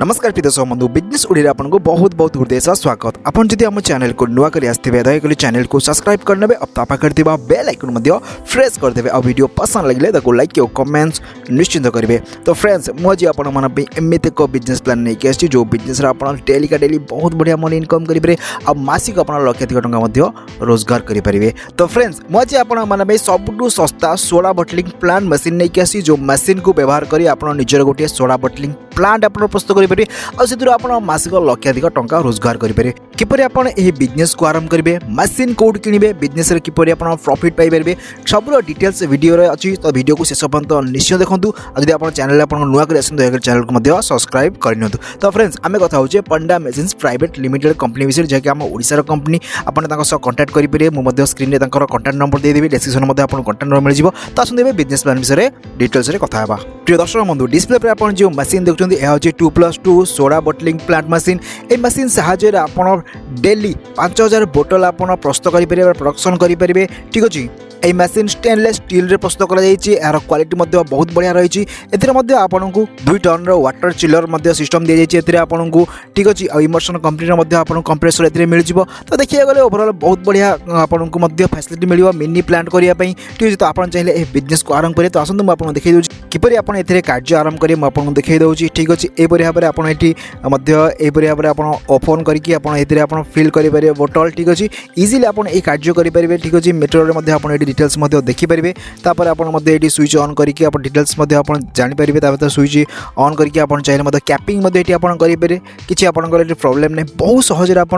नमस्कार प्रिय दर्शक बंधु बिजनेस ओडिया आपको बहुत बहुत हृदय से स्वागत। आपन जदि हम चैनल को नुआ करी आसथिबे दयाकरी चैनल को सब्सक्राइब करनेबे अब तापा करथिबा बेल आइकन मध्य प्रेस कर देबे। आ वीडियो पसंद लगले ताको लाइक और कमेंट्स निश्चित करेंगे। तो फ्रेंड्स मुझे आपण मन पे एमिते को बिजनेस प्लान नहीं कि आछि जो बिजनेस रा आपण डेली का डेली बहुत बढ़िया मनी इनकम करि पारे आ मासिक आपण लक्षाधिक टंका मध्य रोजगार करि परिबे। तो फ्रेंड्स मुझे आपण मन पे सबटु सस्ता सोडा बटलिंग प्लांट मशीन नहीं कि आछि जो मशीन को व्यवहार करी आपण निजर गोटे सोडा बटलिंग प्लांट आपण प्रस्तुत करि पारे आ से आपण मासिक लक्षाधिक टंका रोजगार करेंगे। किपर आपण यह बिजनेस को आरंभ करेंगे, मशीन कोड किणवे, बिजनेस किपर आपण प्रॉफिट पाइबे, सब डिटेल्स वीडियो रे अच्छी। तो वीडियो को शेष पर्यंत निश्चय देखूँ। जब आप चैनल नुआ कर चैनल को सब्सक्राइब करनी। तो फ्रेंड्स आम कथा हो पंडा मेसिन्स प्राइवेट लिमिटेड कंपनी विषय जहाँकि आम ओडिशार कंपनी आपंट कंटाक्ट करेंगे। मुझे स्क्रीन में कंटाक्ट नंबर देदेवी, डिस्क्रिप्शन में आपको कंटाक्ट नंबर मिल जाए। तो आसते बिजनेस प्लान विषय डिटेल्स कथा। प्रिय दर्शक बंधु डिस्प्ले पर आप जो मशीन देखते हैं यह हूँ 2+2 सोडा बटलिंग प्लांट मशीन। ए मशीन साहाय्य आपण डेली 5000 बोतल आपण प्रस्तुत करेंगे, प्रोडक्शन करेंगे। ठीक अच्छे ये मशीन स्टेनलेस स्टील रे प्रस्तुत कर यार क्वालिटी बहुत बढ़िया रही। आपन को 2 टन वाटर चिलर सिस्टम दी जाए आपको। ठीक अच्छे इमर्सन कंपनी कंप्रेसर ए मिल जाए। तो देखिए गले ओवरऑल बहुत बढ़िया आपको फैसिलिटी मिल मिनी प्लांट करने। ठीक है तो आप चाहिए बिजनेस को आरंभ करें। तो आसतु मुझे देखी दूँ किपर आप कार्य आरंभ करें मुझे देखी दूसरी। ठीक अच्छे यहपरी भाव में आपड़ी भाव में ओपन करके फिल करेंगे बोतल। ठीक अच्छे इजिली आप कार्य करेंगे। ठीक अच्छे मेटेरियल आप डिटेल्स देखिपारे। तापर आपड़ी स्विच ऑन करके डिटेल्स जानीपारे। तापर स्विच ऑन करके आप चाहिए कैपिंग करेंगे। किसी आपंकर प्रॉब्लम नहीं, बहुत सहज आप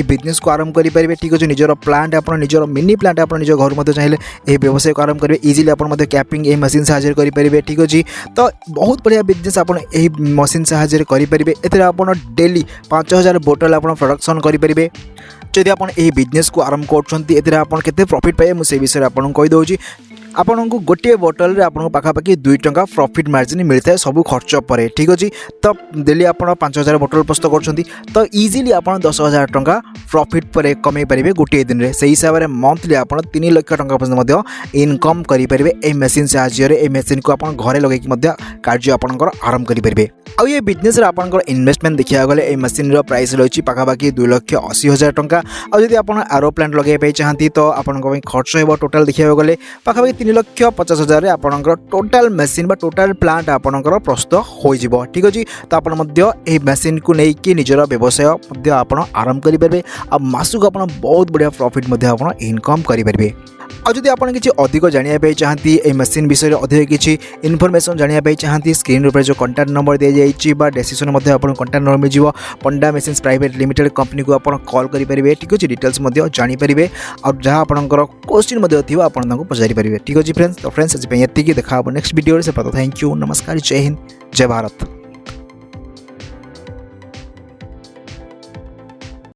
बिजनेस को आरंभ करेंगे। ठीक अच्छे निजर प्लांट आप निजर मिनी प्लांट आप निज घर चाहिए यह व्यवसाय को आरंभ करेंगे। इजिली आप कैपिंग ये मशीन साहाय्य करेंगे। ठीक अच्छे तो बहुत बढ़िया बिजनेस आप मशीन साहाय्य करेंगे। एथे आप डेली 5000 बोतल आप प्रोडक्शन करेंगे। जदि आप बिजनेस को आरंभ करते प्रॉफिट पाए मुझे विषय आपको कहीदे। आपन को गोटे बोतल रे आपन पाखापाखि 2 टंका प्रॉफिट मार्जिन मिलता है सब खर्च पर। ठीक अच्छे तो डेली आप 5000 बोतल प्रस्तुत कर तो इजिली आप 10,000 टंका प्रॉफिट पर कमे पारे गोटे दिन में। से हिसाब से मंथली आप 3 लाख टंका पर्यटन इनकम करेंगे। ये मेसीन साहाय्य मेसीन को आप घरे लगे कार्य आपंकर आरंभ करेंगे। आ ये बिजनेस आपंकर इन्वेस्टमेंट देखा गले मशीन प्राइस रही पाखापाखि 2,80,000 टंका। आदि आप आरो प्लांट लगे चाहती तो आप खर्च हो टोटाल देखा गले पाखापाखि 3,50,000 आपंकर टोटाल मेसीन बा टोटाल प्लांट आपंकर प्रस्तुत हो। ठीक अच्छे तो आप मेसीन को लेकिन निजर व्यवसाय आप आरंभ करेंगे। मासक आप बहुत बढ़िया प्रॉफिट आप इनकम करेंगे। और जब आप किसी अधिक जानापी चाहती ए मशीन विषय अधिक किसी इनफॉरमेशन जानापी चाहती स्क्रीन ऊपर जो कंटाक्ट नंबर दी जाए डिस्क्रिप्शन में आपको कंटाक्ट नंबर मिल जाए। पंडा मशीन्स प्राइवेट लिमिटेड कंपनी को आप कॉल करेंगे। ठीक अच्छे डिटेल्स जानीपारे और जहाँ आपंकर क्वेश्चन आपको पचारि पारे। ठीक अच्छे फ्रेंड्स तो फ्रेंड्स आज ये देखा नेक्स्ट वीडियो से। थैंक यू, नमस्कार, जय हिंद, जय भारत।